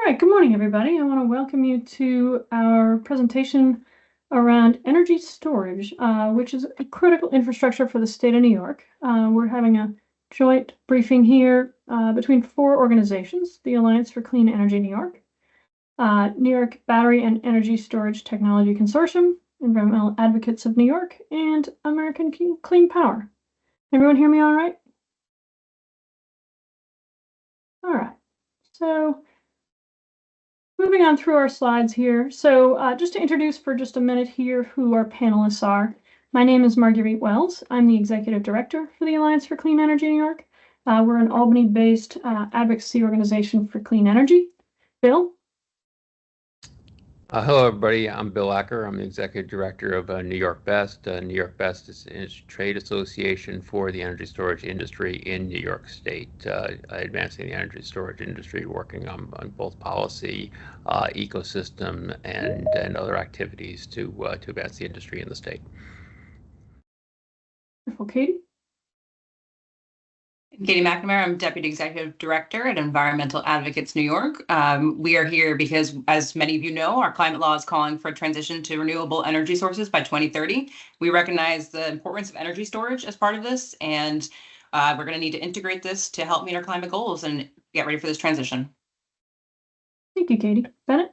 right, good morning, everybody. I want to welcome you to our presentation around energy storage, which is a critical infrastructure for the state of New York. We're having a joint briefing here between four organizations: the Alliance for Clean Energy New York, New York Battery and Energy Storage Technology Consortium, Environmental Advocates of New York, and American Clean Power. Everyone hear me all right? All right, so moving on through our slides here. So just to introduce for just a minute here who our panelists are. My name is Marguerite Wells. I'm the Executive Director for the Alliance for Clean Energy New York. We're an Albany-based advocacy organization for clean energy. Bill? Hello, everybody. I'm Bill Acker. I'm the Executive Director of New York BESS. New York BESS is a trade association for the energy storage industry in New York State, advancing the energy storage industry, working on both policy, ecosystem, and other activities to advance the industry in the state. Wonderful. Katie? Katie McNamara, I'm Deputy Executive Director at Environmental Advocates New York. We are here because, as many of you know, our climate law is calling for a transition to renewable energy sources by 2030. We recognize the importance of energy storage as part of this, and we're going to need to integrate this to help meet our climate goals and get ready for this transition. Thank you, Katie. Bennett?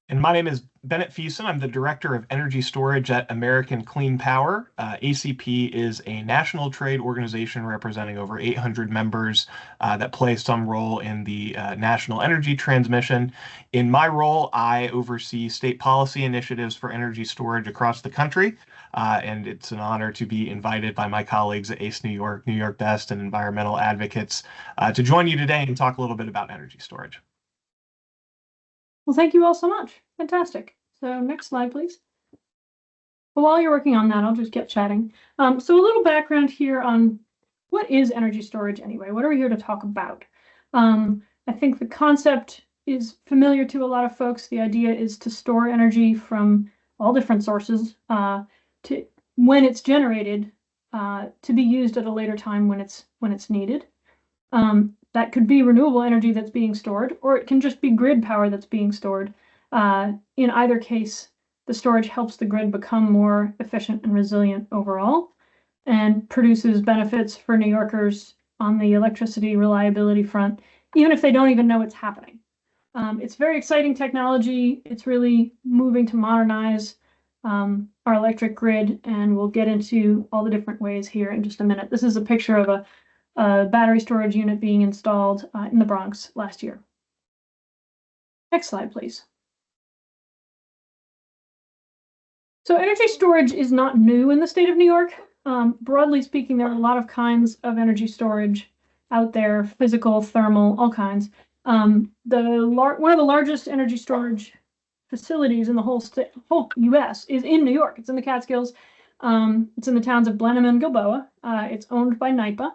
And my name is Bennett Fuson. I'm the Director of Energy Storage at American Clean Power. ACP is a national trade organization representing over 800 members that play some role in the national energy transmission. In my role, I oversee state policy initiatives for energy storage across the country. And it's an honor to be invited by my colleagues at ACE New York, New York BESS, and environmental advocates to join you today and talk a little bit about energy storage. Well, thank you all so much. Fantastic. So next slide, please. Well, while you're working on that, I'll just get chatting. So a little background here on what is energy storage anyway? What are we here to talk about? I think the concept is familiar to a lot of folks. The idea is to store energy from all different sources to when it's generated to be used at a later time when it's needed. That could be renewable energy that's being stored, or it can just be grid power that's being stored. In either case, the storage helps the grid become more efficient and resilient overall and produces benefits for New Yorkers on the electricity reliability front, even if they don't even know it's happening. It's very exciting technology. It's really moving to modernize our electric grid, and we'll get into all the different ways here in just a minute. This is a picture of a battery storage unit being installed in the Bronx last year. Next slide, please. So energy storage is not new in the state of New York. Broadly speaking, there are a lot of kinds of energy storage out there: physical, thermal, all kinds. One of the largest energy storage facilities in the whole U.S. is in New York. It's in the Catskills. It's in the towns of Blenheim and Gilboa. It's owned by NYPA.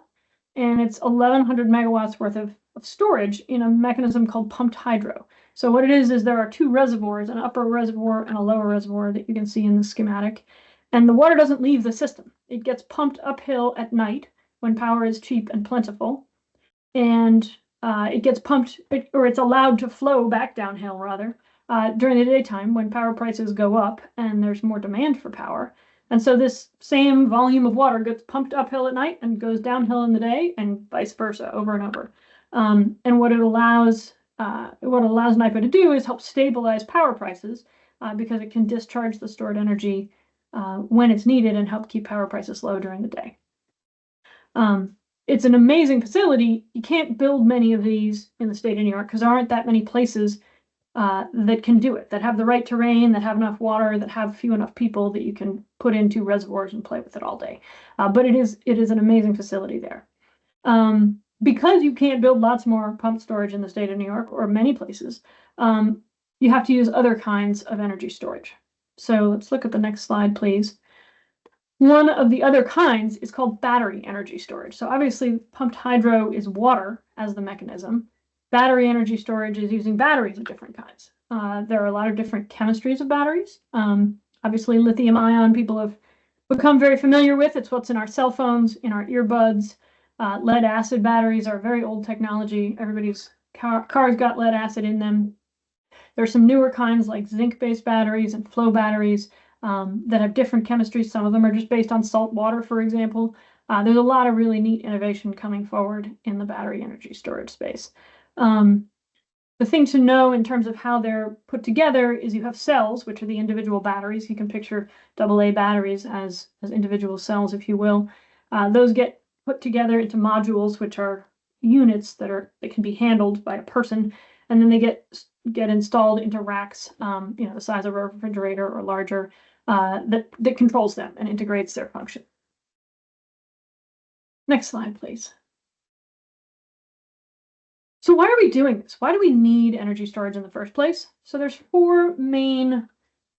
And it's 1,100 megawatts worth of storage in a mechanism called pumped hydro. So what it is there are two reservoirs, an upper reservoir and a lower reservoir that you can see in the schematic. And the water doesn't leave the system. It gets pumped uphill at night when power is cheap and plentiful. And it gets pumped, or it's allowed to flow back downhill, rather, during the daytime when power prices go up and there's more demand for power. And so this same volume of water gets pumped uphill at night and goes downhill in the day, and vice versa, over and over. And what it allows NYPA to do is help stabilize power prices because it can discharge the stored energy when it's needed and help keep power prices low during the day. It's an amazing facility. You can't build many of these in the state of New York because there aren't that many places that can do it, that have the right terrain, that have enough water, that have few enough people that you can put into reservoirs and play with it all day. But it is an amazing facility there. Because you can't build lots more pumped storage in the state of New York or many places, you have to use other kinds of energy storage. So let's look at the next slide, please. One of the other kinds is called battery energy storage. So obviously pumped hydro is water as the mechanism. Battery energy storage is using batteries of different kinds. There are a lot of different chemistries of batteries. Obviously, lithium ion people have become very familiar with. It's what's in our cell phones, in our earbuds. Lead acid batteries are very old technology. Everybody's car's got lead acid in them. There are some newer kinds like zinc-based batteries and flow batteries that have different chemistries. Some of them are just based on salt water, for example. There's a lot of really neat innovation coming forward in the battery energy storage space. The thing to know in terms of how they're put together is you have cells, which are the individual batteries. You can picture AA batteries as individual cells, if you will. Those get put together into modules, which are units that can be handled by a person, and then they get installed into racks, the size of a refrigerator or larger, that controls them and integrates their function. Next slide, please. So why are we doing this? Why do we need energy storage in the first place? So there's four main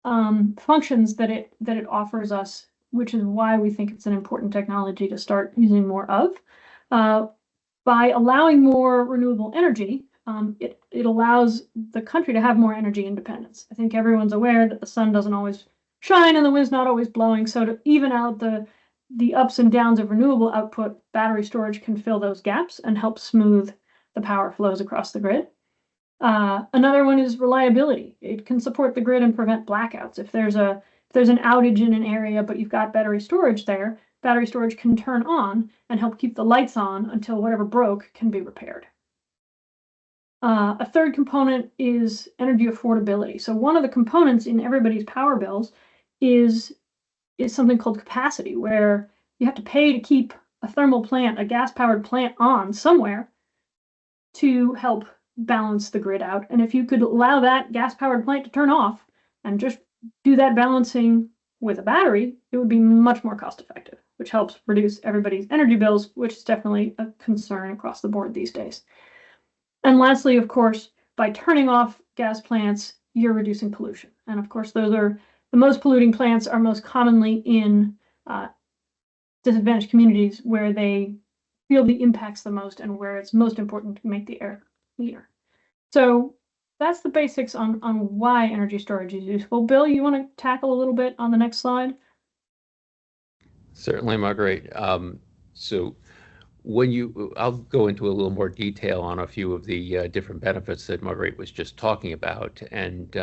functions that it offers us, which is why we think it's an important technology to start using more of. By allowing more renewable energy, it allows the country to have more energy independence. I think everyone's aware that the sun doesn't always shine and the wind's not always blowing. So to even out the ups and downs of renewable output, battery storage can fill those gaps and help smooth the power flows across the grid. Another one is reliability. It can support the grid and prevent blackouts. If there's an outage in an area, but you've got battery storage there, battery storage can turn on and help keep the lights on until whatever broke can be repaired. A third component is energy affordability. So one of the components in everybody's power bills is something called capacity, where you have to pay to keep a thermal plant, a gas-powered plant on somewhere to help balance the grid out. And if you could allow that gas-powered plant to turn off and just do that balancing with a battery, it would be much more cost-effective, which helps reduce everybody's energy bills, which is definitely a concern across the board these days. And lastly, of course, by turning off gas plants, you're reducing pollution. And of course, those are the most polluting plants are most commonly in disadvantaged communities where they feel the impacts the most and where it's most important to make the air cleaner. So that's the basics on why energy storage is useful. Bill, you want to tackle a little bit on the next slide? Certainly, Marguerite. So I'll go into a little more detail on a few of the different benefits that Marguerite was just talking about. And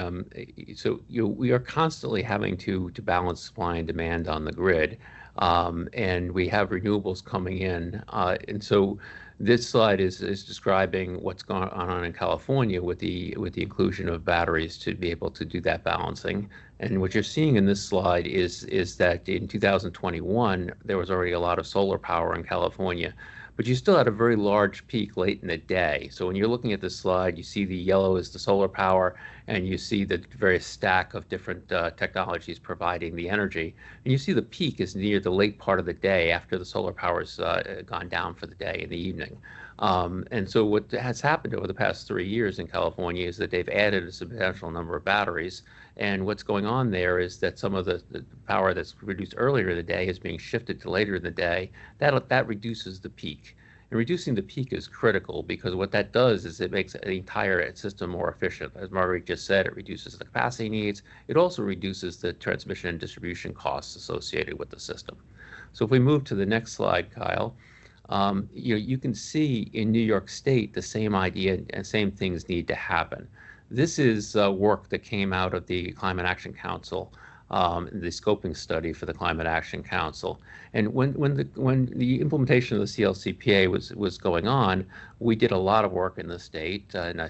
we are constantly having to balance supply and demand on the grid. And we have renewables coming in. And so this slide is describing what's going on in California with the inclusion of batteries to be able to do that balancing. And what you're seeing in this slide is that in 2021, there was already a lot of solar power in California, but you still had a very large peak late in the day. So when you're looking at this slide, you see the yellow is the solar power, and you see the various stack of different technologies providing the energy. And you see the peak is near the late part of the day after the solar power's gone down for the day in the evening. And so what has happened over the past 3 years in California is that they've added a substantial number of batteries. And what's going on there is that some of the power that's produced earlier in the day is being shifted to later in the day. That reduces the peak. And reducing the peak is critical because what that does is it makes the entire system more efficient. As Marguerite just said, it reduces the capacity needs. It also reduces the transmission and distribution costs associated with the system. So if we move to the next slide, Kyle, you can see in New York State the same idea and same things need to happen. This is work that came out of the Climate Action Council, the scoping study for the Climate Action Council. And when the implementation of the CLCPA was going on, we did a lot of work in the state, and I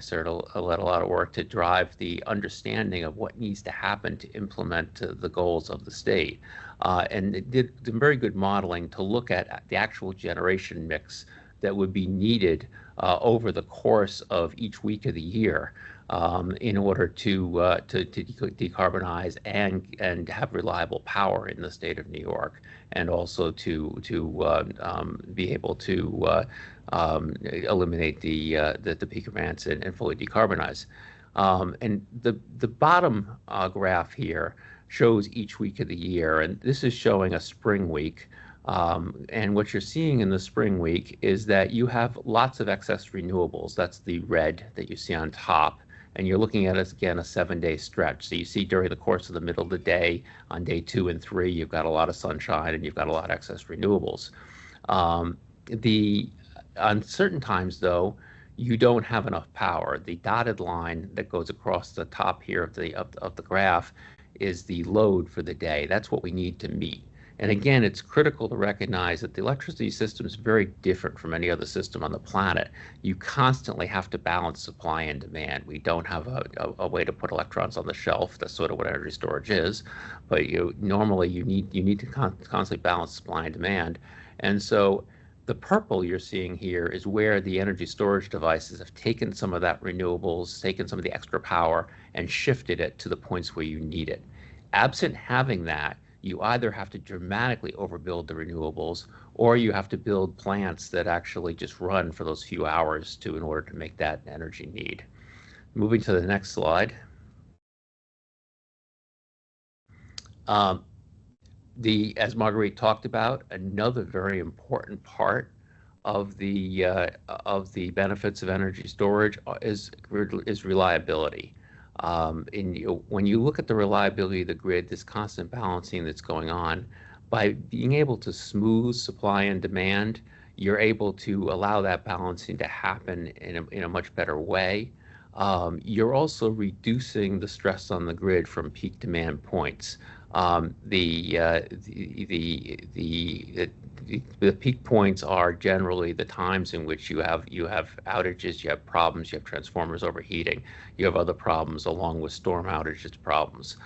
led a lot of work to drive the understanding of what needs to happen to implement the goals of the state. And it did some very good modeling to look at the actual generation mix that would be needed over the course of each week of the year in order to decarbonize and have reliable power in the state of New York, and also to be able to eliminate the peak events and fully decarbonize. And the bottom graph here shows each week of the year, and this is showing a spring week. And what you're seeing in the spring week is that you have lots of excess renewables. That's the red that you see on top. And you're looking at, again, a 7-day stretch. So you see during the course of the middle of the day, on day 2 and 3, you've got a lot of sunshine and you've got a lot of excess renewables. On certain times, though, you don't have enough power. The dotted line that goes across the top here of the graph is the load for the day. That's what we need to meet. And again, it's critical to recognize that the electricity system is very different from any other system on the planet. You constantly have to balance supply and demand. We don't have a way to put electrons on the shelf. That's sort of what energy storage is. But normally you need to constantly balance supply and demand. And so the purple you're seeing here is where the energy storage devices have taken some of that renewables, taken some of the extra power, and shifted it to the points where you need it. Absent having that, you either have to dramatically overbuild the renewables, or you have to build plants that actually just run for those few hours in order to make that energy need. Moving to the next slide. As Marguerite talked about, another very important part of the benefits of energy storage is reliability. When you look at the reliability of the grid, this constant balancing that's going on, by being able to smooth supply and demand, you're able to allow that balancing to happen in a much better way. You're also reducing the stress on the grid from peak demand points. The peak points are generally the times in which you have outages, you have problems, you have transformers overheating, you have other problems along with storm outages problems.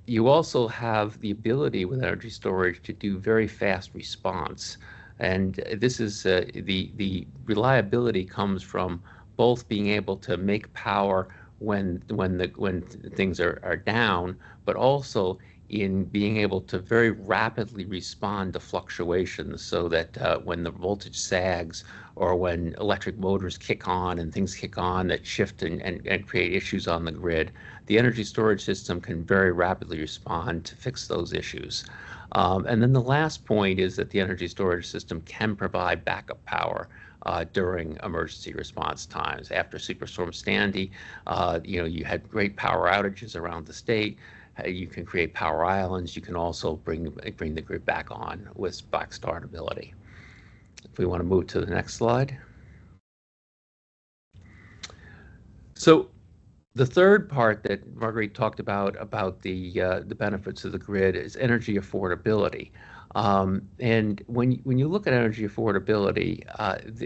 You also have the ability with energy storage to do very fast response. And this is the reliability comes from both being able to make power when things are down, but also in being able to very rapidly respond to fluctuations, so that when the voltage sags or when electric motors kick on and things kick on that shift and create issues on the grid, the energy storage system can very rapidly respond to fix those issues. And then the last point is that the energy storage system can provide backup power during emergency response times. After Superstorm Sandy, you had great power outages around the state. You can create power islands. You can also bring the grid back on with back startability. If we want to move to the next slide. So the third part that Marguerite talked about the benefits of the grid is energy affordability. And when you look at energy affordability,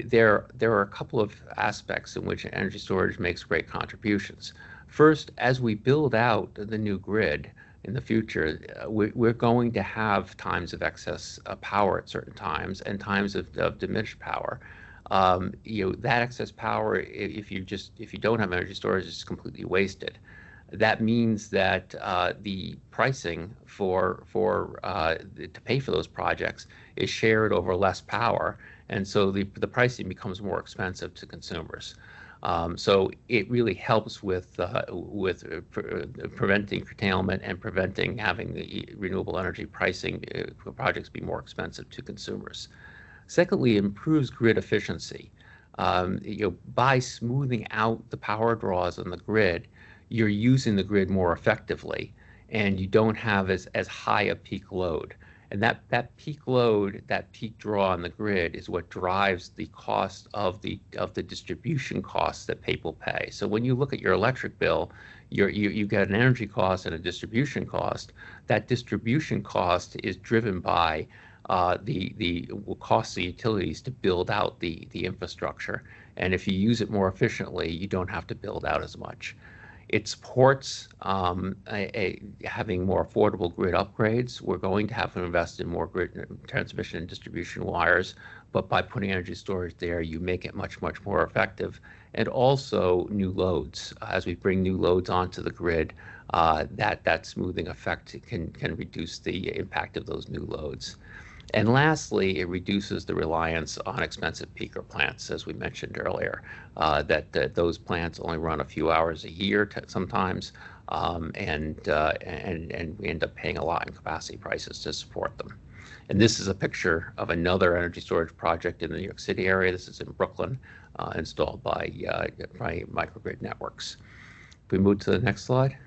there are a couple of aspects in which energy storage makes great contributions. First, as we build out the new grid in the future, we're going to have times of excess power at certain times and times of diminished power. That excess power, if you don't have energy storage, is completely wasted. That means that the pricing to pay for those projects is shared over less power, and so the pricing becomes more expensive to consumers. So it really helps with preventing curtailment and preventing having the renewable energy pricing projects be more expensive to consumers. Secondly, it improves grid efficiency. By smoothing out the power draws on the grid, you're using the grid more effectively, and you don't have as high a peak load. And that peak load, that peak draw on the grid, is what drives the cost of the distribution costs that people pay. So when you look at your electric bill, you get an energy cost and a distribution cost. That distribution cost is driven by the cost of the utilities to build out the infrastructure. And if you use it more efficiently, you don't have to build out as much. It supports having more affordable grid upgrades. We're going to have to invest in more grid transmission and distribution wires, but by putting energy storage there, you make it much, much more effective. And also new loads. As we bring new loads onto the grid, that smoothing effect can reduce the impact of those new loads. And lastly, it reduces the reliance on expensive peaker plants, as we mentioned earlier, that those plants only run a few hours a year sometimes, and we end up paying a lot in capacity prices to support them. And this is a picture of another energy storage project in the New York City area. This is in Brooklyn, installed by microgrid networks. If we move to the next slide.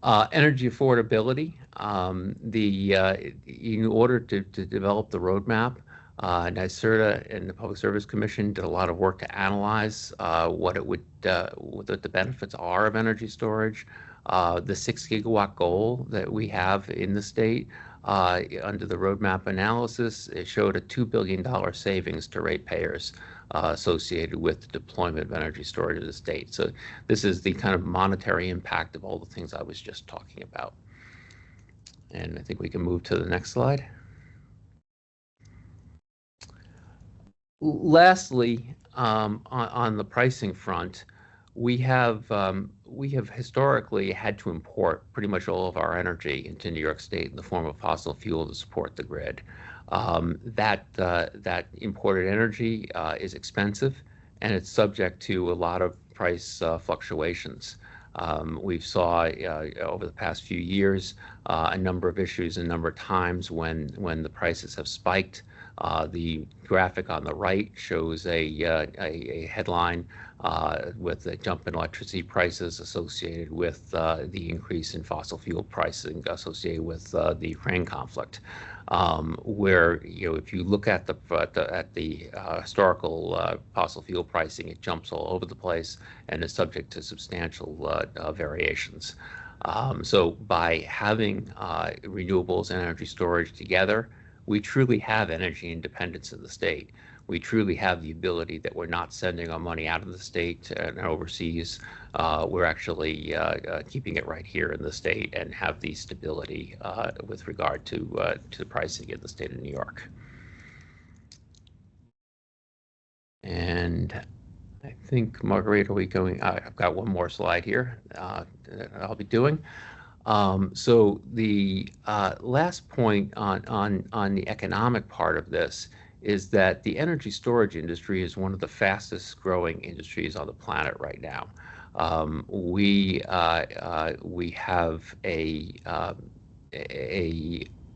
Energy affordability. In order to develop the roadmap, NYSERDA and the Public Service Commission did a lot of work to analyze what the benefits are of energy storage. The 6 gigawatt goal that we have in the state under the roadmap analysis, it showed a $2 billion savings to ratepayers associated with the deployment of energy storage in the state. So this is the kind of monetary impact of all the things I was just talking about. And I think we can move to the next slide. Lastly, on the pricing front, we have historically had to import pretty much all of our energy into New York State in the form of fossil fuel to support the grid. That imported energy is expensive, and it's subject to a lot of price fluctuations. We've saw over the past few years a number of issues, a number of times when the prices have spiked. The graphic on the right shows a headline with a jump in electricity prices associated with the increase in fossil fuel pricing associated with the Ukraine conflict. Where if you look at the historical fossil fuel pricing, it jumps all over the place and is subject to substantial variations. So by having renewables and energy storage together, we truly have energy independence in the state. We truly have the ability that we're not sending our money out of the state and overseas. We're actually keeping it right here in the state and have the stability with regard to pricing in the state of New York. And I think, Margarita, are we going? I've got one more slide here that I'll be doing. So the last point on the economic part of this is that the energy storage industry is one of the fastest growing industries on the planet right now. We have a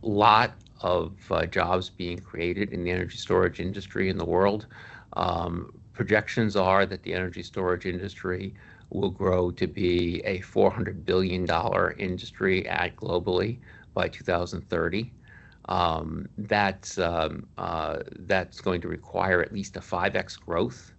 lot of jobs being created in the energy storage industry in the world. Projections are that the energy storage industry will grow to be a $400 billion industry globally by 2030. That's going to require at least a 5x growth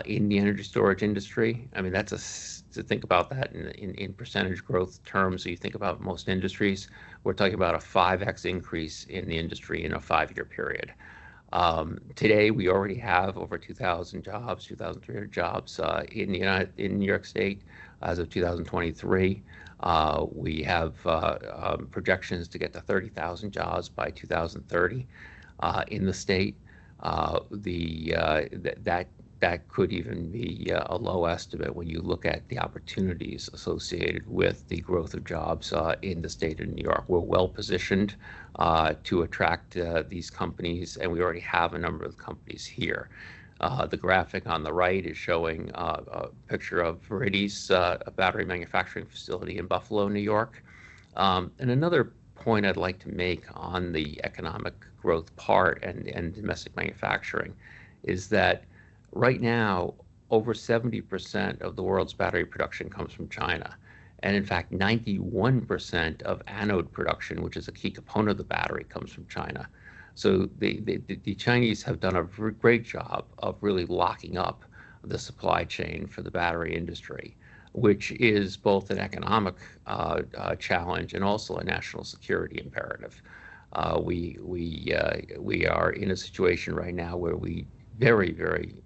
in the energy storage industry. I mean, to think about that in percentage growth terms, so you think about most industries, we're talking about a 5x increase in the industry in a 5-year period. Today, we already have over 2,000 jobs, 2,300 jobs in New York State as of 2023. We have projections to get to 30,000 jobs by 2030 in the state. That could even be a low estimate when you look at the opportunities associated with the growth of jobs in the state of New York. We're well positioned to attract these companies, and we already have a number of companies here. The graphic on the right is showing a picture of Verity's battery manufacturing facility in Buffalo, New York. And another point I'd like to make on the economic growth part and domestic manufacturing is that right now, over 70% of the world's battery production comes from China. And in fact, 91% of anode production, which is a key component of the battery, comes from China. So the Chinese have done a great job of really locking up the supply chain for the battery industry, which is both an economic challenge and also a national security imperative. We are in a situation right now where we very, very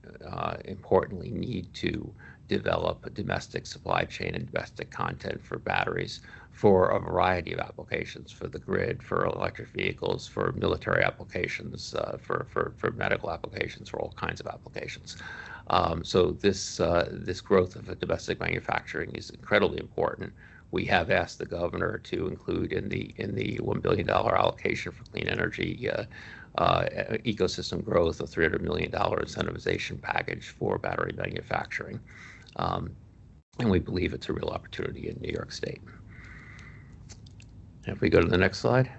importantly need to develop a domestic supply chain and domestic content for batteries for a variety of applications, for the grid, for electric vehicles, for military applications, for medical applications, for all kinds of applications. So this growth of domestic manufacturing is incredibly important. We have asked the governor to include in the $1 billion allocation for clean energy ecosystem growth, a $300 million incentivization package for battery manufacturing. And we believe it's a real opportunity in New York State. And if we go to the next slide.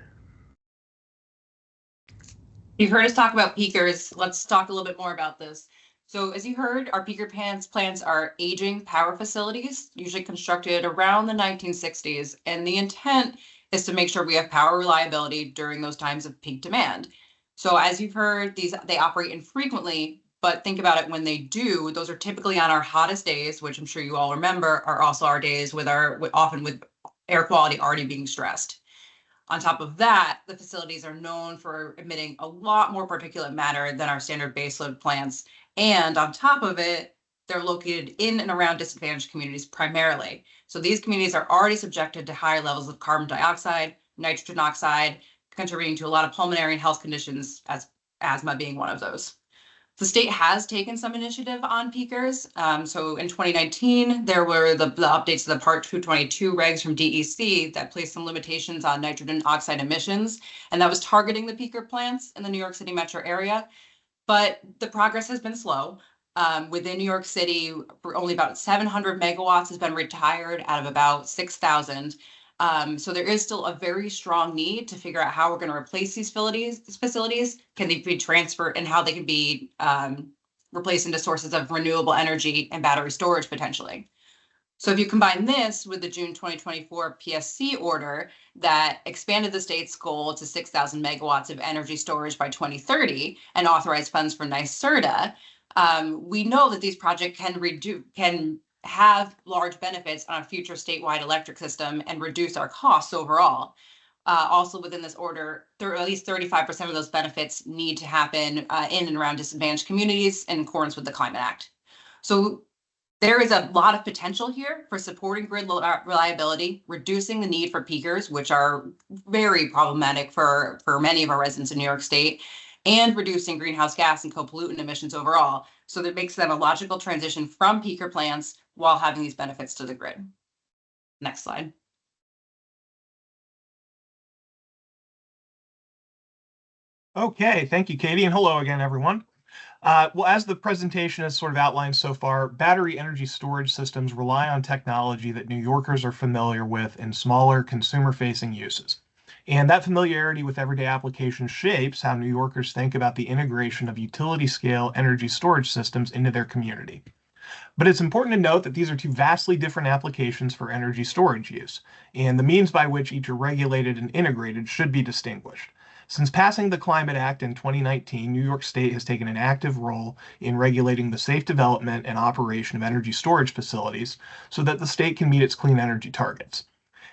You've heard us talk about peakers. Let's talk a little bit more about this. So as you heard, our peaker plants are aging power facilities, usually constructed around the 1960s. And the intent is to make sure we have power reliability during those times of peak demand. So as you've heard, they operate infrequently, but think about it when they do, those are typically on our hottest days, which I'm sure you all remember are also our days often with air quality already being stressed. On top of that, the facilities are known for emitting a lot more particulate matter than our standard baseload plants. And on top of it, they're located in and around disadvantaged communities primarily. So these communities are already subjected to higher levels of carbon dioxide, nitrogen oxide, contributing to a lot of pulmonary and health conditions, as asthma being one of those. The state has taken some initiative on peakers. So in 2019, there were the updates to the Part 222 regs from DEC that placed some limitations on nitrogen oxide emissions, and that was targeting the peaker plants in the New York City metro area. But the progress has been slow. Within New York City, only about 700 megawatts has been retired out of about 6,000. So there is still a very strong need to figure out how we're going to replace these facilities. Can they be transferred, and how they can be replaced into sources of renewable energy and battery storage potentially. So if you combine this with the June 2024 PSC order that expanded the state's goal to 6,000 megawatts of energy storage by 2030 and authorized funds for NYSERDA, we know that these projects can have large benefits on a future statewide electric system and reduce our costs overall. Also within this order, at least 35% of those benefits need to happen in and around disadvantaged communities in accordance with the Climate Act. So there is a lot of potential here for supporting grid reliability, reducing the need for peakers, which are very problematic for many of our residents in New York State, and reducing greenhouse gas and co-pollutant emissions overall. So that makes them a logical transition from peaker plants while having these benefits to the grid. Next slide. Okay, thank you, Katie, and hello again, everyone. Well, as the presentation has sort of outlined so far, battery energy storage systems rely on technology that New Yorkers are familiar with in smaller consumer-facing uses. And that familiarity with everyday applications shapes how New Yorkers think about the integration of utility-scale energy storage systems into their community. But it's important to note that these are two vastly different applications for energy storage use, and the means by which each are regulated and integrated should be distinguished. Since passing the Climate Act in 2019, New York State has taken an active role in regulating the safe development and operation of energy storage facilities so that the state can meet its clean energy targets.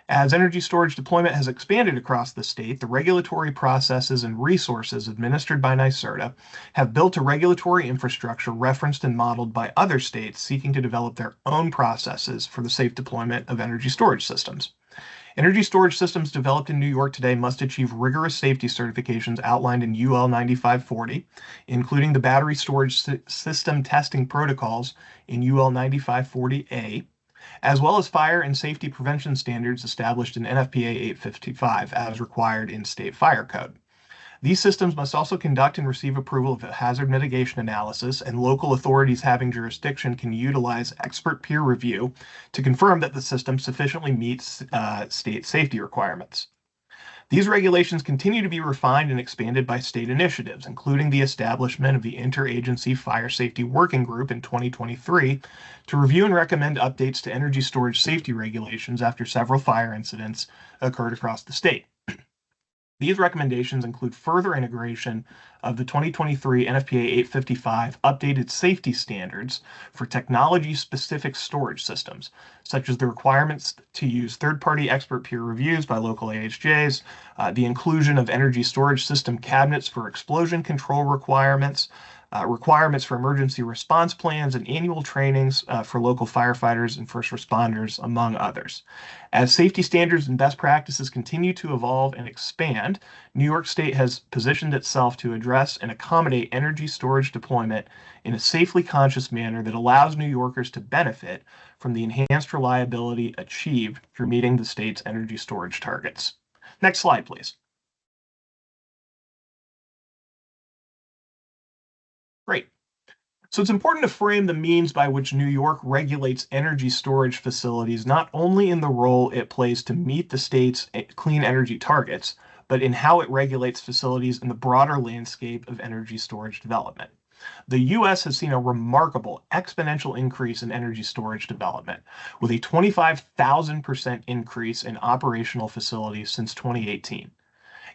As energy storage deployment has expanded across the state, the regulatory processes and resources administered by NYSERDA have built a regulatory infrastructure referenced and modeled by other states seeking to develop their own processes for the safe deployment of energy storage systems. Energy storage systems developed in New York today must achieve rigorous safety certifications outlined in UL 9540, including the battery storage system testing protocols in UL 9540A, as well as fire and safety prevention standards established in NFPA 855 as required in state fire code. These systems must also conduct and receive approval of a hazard mitigation analysis, and local authorities having jurisdiction can utilize expert peer review to confirm that the system sufficiently meets state safety requirements. These regulations continue to be refined and expanded by state initiatives, including the establishment of the Interagency Fire Safety Working Group in 2023 to review and recommend updates to energy storage safety regulations after several fire incidents occurred across the state. These recommendations include further integration of the 2023 NFPA 855 updated safety standards for technology-specific storage systems, such as the requirements to use third-party expert peer reviews by local AHJs, the inclusion of energy storage system cabinets for explosion control requirements, requirements for emergency response plans, and annual trainings for local firefighters and first responders, among others. As safety standards and best practices continue to evolve and expand, New York State has positioned itself to address and accommodate energy storage deployment in a safely conscious manner that allows New Yorkers to benefit from the enhanced reliability achieved through meeting the state's energy storage targets. Next slide, please. Great. So it's important to frame the means by which New York regulates energy storage facilities, not only in the role it plays to meet the state's clean energy targets, but in how it regulates facilities in the broader landscape of energy storage development. The U.S. has seen a remarkable exponential increase in energy storage development, with a 25,000% increase in operational facilities since 2018.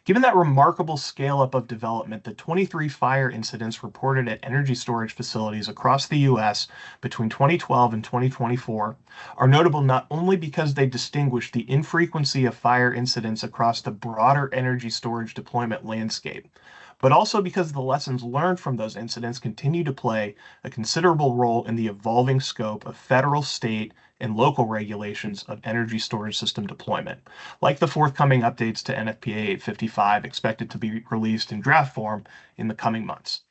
Given that remarkable scale-up of development, the 23 fire incidents reported at energy storage facilities across the U.S. between 2012 and 2024 are notable not only because they distinguish the infrequency of fire incidents across the broader energy storage deployment landscape, but also because the lessons learned from those incidents continue to play a considerable role in the evolving scope of federal, state, and local regulations of energy storage system deployment, like the forthcoming updates to NFPA 855 expected to be released in draft form in the coming months.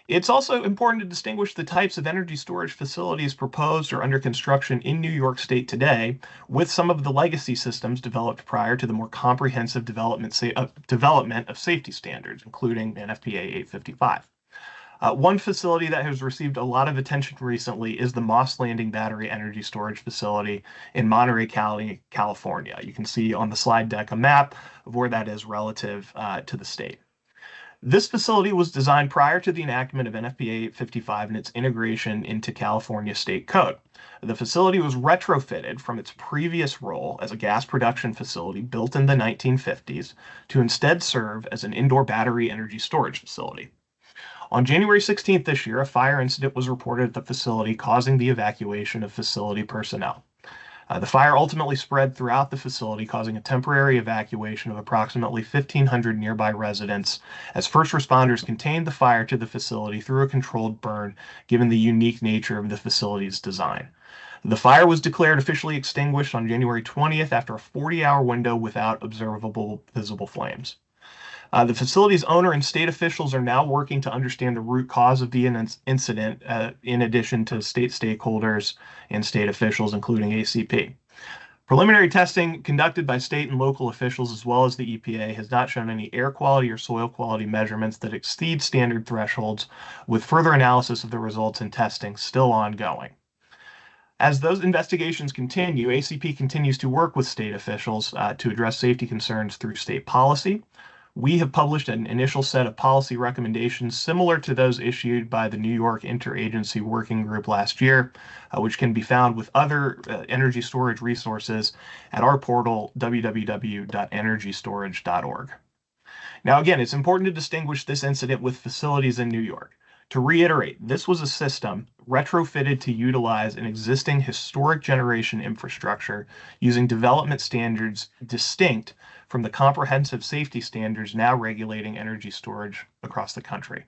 It's also important to distinguish the types of energy storage facilities proposed or under construction in New York State today with some of the legacy systems developed prior to the more comprehensive development of safety standards, including NFPA 855. One facility that has received a lot of attention recently is the Moss Landing Battery Energy Storage Facility in Monterey County, California. You can see on the slide deck a map of where that is relative to the state. This facility was designed prior to the enactment of NFPA 855 and its integration into California state code. The facility was retrofitted from its previous role as a gas production facility built in the 1950s to instead serve as an indoor battery energy storage facility. On January 16th this year, a fire incident was reported at the facility, causing the evacuation of facility personnel. The fire ultimately spread throughout the facility, causing a temporary evacuation of approximately 1,500 nearby residents as first responders contained the fire to the facility through a controlled burn, given the unique nature of the facility's design. The fire was declared officially extinguished on January 20th after a 40-hour window without observable visible flames. The facility's owner and state officials are now working to understand the root cause of the incident, in addition to state stakeholders and state officials, including ACP. Preliminary testing conducted by state and local officials, as well as the EPA, has not shown any air quality or soil quality measurements that exceed standard thresholds, with further analysis of the results and testing still ongoing. As those investigations continue, ACP continues to work with state officials to address safety concerns through state policy. We have published an initial set of policy recommendations similar to those issued by the New York Interagency Working Group last year, which can be found with other energy storage resources at our portal, www.energystorage.org. Now, again, it's important to distinguish this incident with facilities in New York. To reiterate, this was a system retrofitted to utilize an existing historic generation infrastructure using development standards distinct from the comprehensive safety standards now regulating energy storage across the country.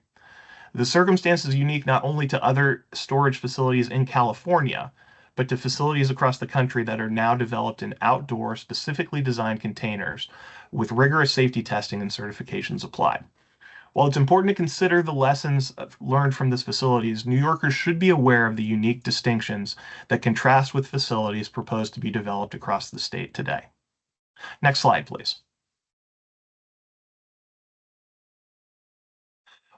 The circumstance is unique not only to other storage facilities in California, but to facilities across the country that are now developed in outdoor, specifically designed containers with rigorous safety testing and certifications applied. While it's important to consider the lessons learned from these facilities, New Yorkers should be aware of the unique distinctions that contrast with facilities proposed to be developed across the state today. Next slide, please.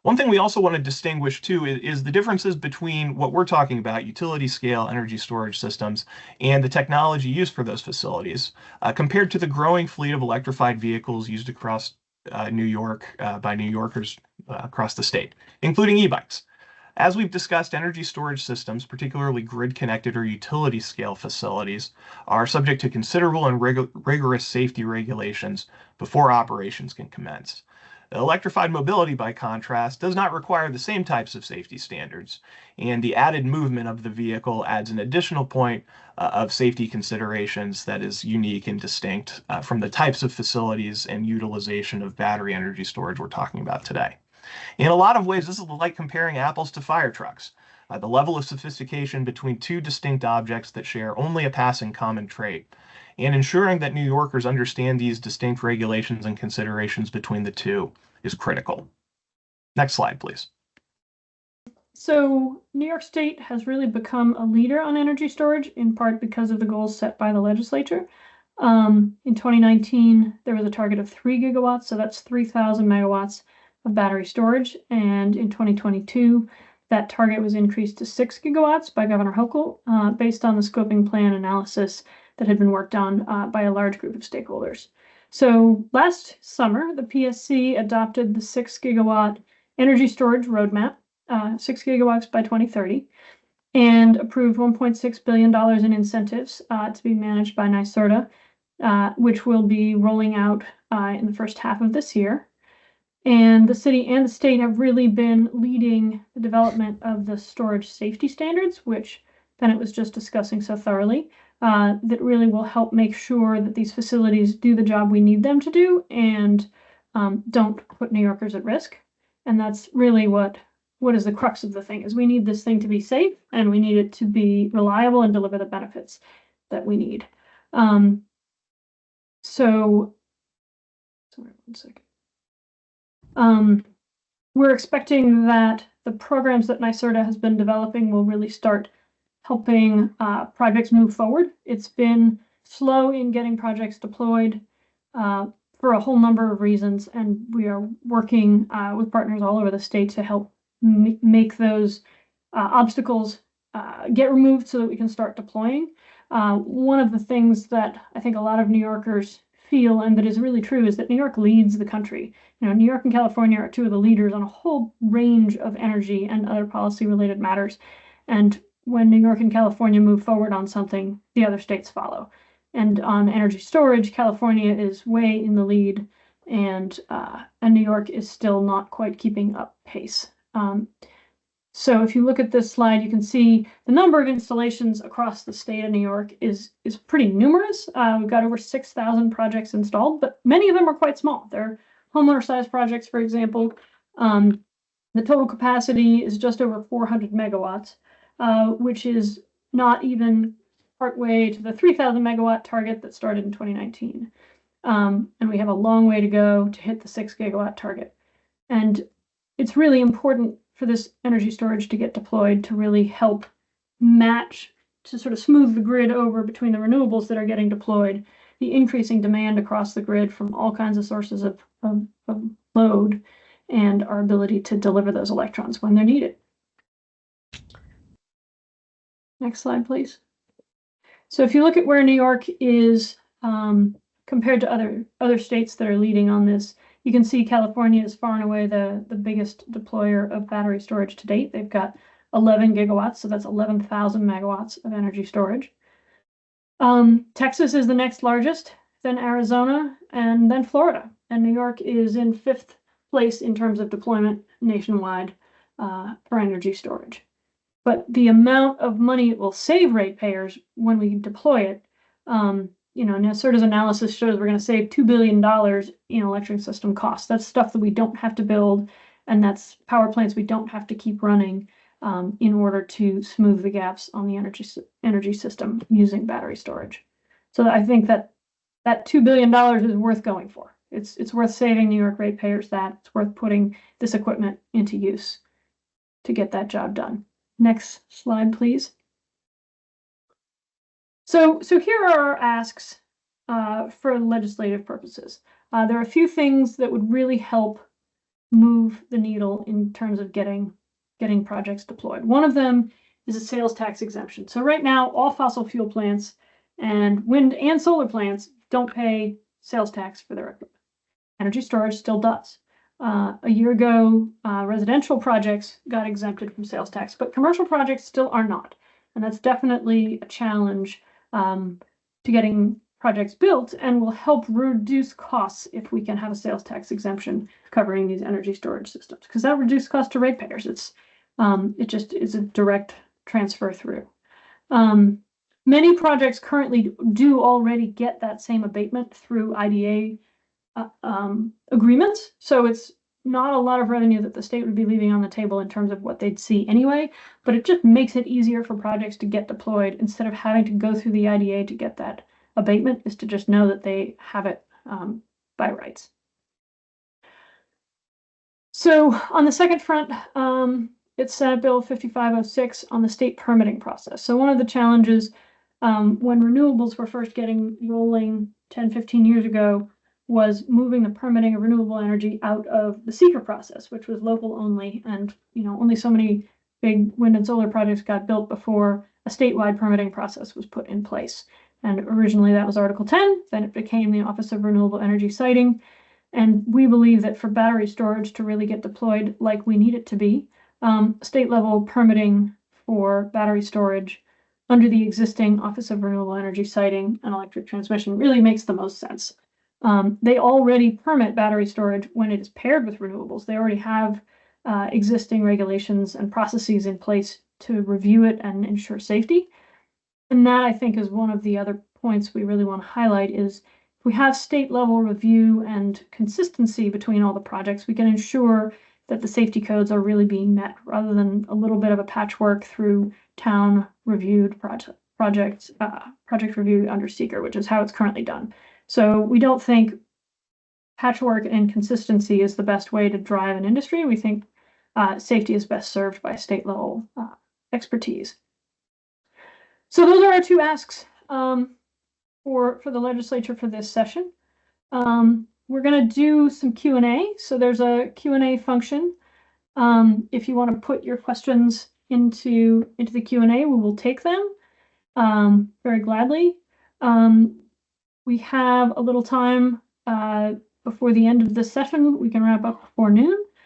One thing we also want to distinguish too is the differences between what we're talking about, utility scale energy storage systems, and the technology used for those facilities, compared to the growing fleet of electrified vehicles used across New York by New Yorkers across the state, including e-bikes. As we've discussed, energy storage systems, particularly grid-connected or utility-scale facilities, are subject to considerable and rigorous safety regulations before operations can commence. Electrified mobility, by contrast, does not require the same types of safety standards, and the added movement of the vehicle adds an additional point of safety considerations that is unique and distinct from the types of facilities and utilization of battery energy storage we're talking about today. In a lot of ways, this is like comparing apples to fire trucks. The level of sophistication between two distinct objects that share only a passing common trait, and ensuring that New Yorkers understand these distinct regulations and considerations between the two is critical. Next slide, please. So New York State has really become a leader on energy storage, in part because of the goals set by the legislature. In 2019, there was a target of 3 gigawatts, so that's 3,000 megawatts of battery storage. And in 2022, that target was increased to 6 gigawatts by Governor Hochul, based on the scoping plan analysis that had been worked on by a large group of stakeholders. So last summer, the PSC adopted the 6 gigawatt energy storage roadmap, 6 gigawatts by 2030, and approved $1.6 billion in incentives to be managed by NYSERDA which will be rolling out in the first half of this year. And the city and the state have really been leading the development of the storage safety standards, which Bennett was just discussing so thoroughly, that really will help make sure that these facilities do the job we need them to do and don't put New Yorkers at risk. And that's really what is the crux of the thing, is we need this thing to be safe and we need it to be reliable and deliver the benefits that we need. Sorry, 1 second. We're expecting that the programs that NYSERDA has been developing will really start helping projects move forward. It's been slow in getting projects deployed for a whole number of reasons, and we are working with partners all over the state to help make those obstacles get removed so that we can start deploying. One of the things that I think a lot of New Yorkers feel, and that is really true, is that New York leads the country. New York and California are two of the leaders on a whole range of energy and other policy related matters. And when New York and California move forward on something, the other states follow. And on energy storage, California is way in the lead, and New York is still not quite keeping up pace. So if you look at this slide, you can see the number of installations across the state of New York is pretty numerous. We've got over 6,000 projects installed, but many of them are quite small. They're homeowner-sized projects, for example. The total capacity is just over 400 megawatts, which is not even partway to the 3,000 megawatt target that started in 2019. And we have a long way to go to hit the 6 gigawatt target. And it's really important for this energy storage to get deployed to really help match, to sort of smooth the grid over between the renewables that are getting deployed, the increasing demand across the grid from all kinds of sources of load, and our ability to deliver those electrons when they're needed. Next slide, please. So if you look at where New York is compared to other states that are leading on this, you can see California is far and away the biggest deployer of battery storage to date. They've got 11 gigawatts, so that's 11,000 megawatts of energy storage. Texas is the next largest, then Arizona, and then Florida. And New York is in 5th place in terms of deployment nationwide for energy storage. But the amount of money it will save ratepayers when we deploy it, NYSERDA's analysis shows we're going to save $2 billion in electric system costs. That's stuff that we don't have to build, and that's power plants we don't have to keep running in order to smooth the gaps on the energy system using battery storage. So I think that $2 billion is worth going for. It's worth saving New York ratepayers that. It's worth putting this equipment into use to get that job done. Next slide, please. So here are our asks for legislative purposes. There are a few things that would really help move the needle in terms of getting projects deployed. One of them is a sales tax exemption. So right now, all fossil fuel plants and wind and solar plants don't pay sales tax for their equipment. Energy storage still does. A year ago, residential projects got exempted from sales tax, but commercial projects still are not. And that's definitely a challenge to getting projects built, and will help reduce costs if we can have a sales tax exemption covering these energy storage systems, because that reduces costs to ratepayers. It just is a direct transfer through. Many projects currently do already get that same abatement through IDA agreements, so it's not a lot of revenue that the state would be leaving on the table in terms of what they'd see anyway, but it just makes it easier for projects to get deployed instead of having to go through the IDA to get that abatement, is to just know that they have it by rights. So on the second front, it's Senate Bill 5506 on the state permitting process. So one of the challenges when renewables were first getting rolling 10, 15 years ago was moving the permitting of renewable energy out of the seeker process, which was local only, and only so many big wind and solar projects got built before a statewide permitting process was put in place. And originally that was Article 10, then it became the Office of Renewable Energy Siting. And we believe that for battery storage to really get deployed like we need it to be, state level permitting for battery storage under the existing Office of Renewable Energy Siting and Electric Transmission really makes the most sense. They already permit battery storage when it is paired with renewables. They already have existing regulations and processes in place to review it and ensure safety. And that, I think, is one of the other points we really want to highlight is if we have state level review and consistency between all the projects, we can ensure that the safety codes are really being met rather than a little bit of a patchwork through town reviewed project review under seeker, which is how it's currently done. So we don't think patchwork and consistency is the best way to drive an industry. We think safety is best served by state level expertise. So those are our two asks for the legislature for this session. We're going to do some Q&A. So there's a Q&A function. If you want to put your questions into the Q&A, we will take them very gladly. We have a little time before the end of this session. We can wrap up before noon.